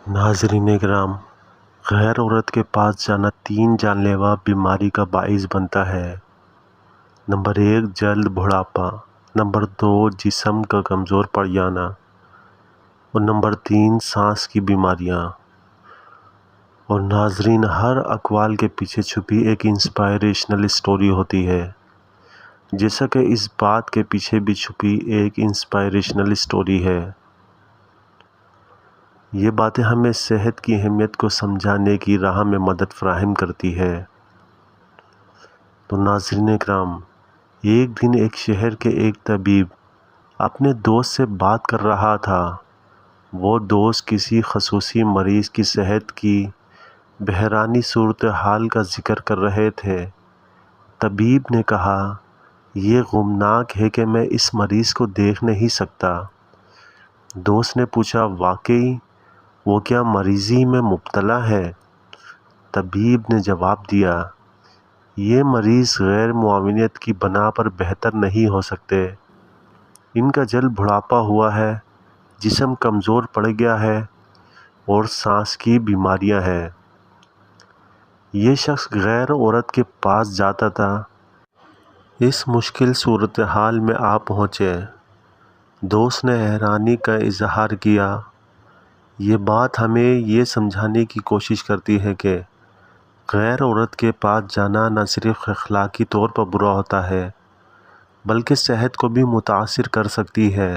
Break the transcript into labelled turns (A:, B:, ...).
A: ناظرین کرام، غیر عورت کے پاس جانا 3 جان لیوا بیماری کا باعث بنتا ہے۔ نمبر 1 جلد بڑھاپا، نمبر 2 جسم کا کمزور پڑ جانا اور نمبر 3 سانس کی بیماریاں۔ اور ناظرین، ہر اقوال کے پیچھے چھپی ایک انسپائریشنل سٹوری ہوتی ہے، جیسا کہ اس بات کے پیچھے بھی چھپی ایک انسپائریشنل سٹوری ہے۔ یہ باتیں ہمیں صحت کی اہمیت کو سمجھانے کی راہ میں مدد فراہم کرتی ہے۔ تو ناظرین کرام، ایک دن ایک شہر کے ایک طبیب اپنے دوست سے بات کر رہا تھا۔ وہ دوست کسی خصوصی مریض کی صحت کی بحرانی صورتحال کا ذکر کر رہے تھے۔ طبیب نے کہا، یہ غمناک ہے کہ میں اس مریض کو دیکھ نہیں سکتا۔ دوست نے پوچھا، واقعی وہ کیا مریضی میں مبتلا ہے؟ طبیب نے جواب دیا، یہ مریض غیر معاونیت کی بنا پر بہتر نہیں ہو سکتے۔ ان کا جلد بڑھاپا ہوا ہے، جسم کمزور پڑ گیا ہے اور سانس کی بیماریاں ہیں۔ یہ شخص غیر عورت کے پاس جاتا تھا۔ اس مشکل صورتحال میں آپ پہنچے۔ دوست نے حیرانی کا اظہار کیا۔ یہ بات ہمیں یہ سمجھانے کی کوشش کرتی ہے کہ غیر عورت کے پاس جانا نہ صرف اخلاقی طور پر برا ہوتا ہے، بلکہ صحت کو بھی متاثر کر سکتی ہے۔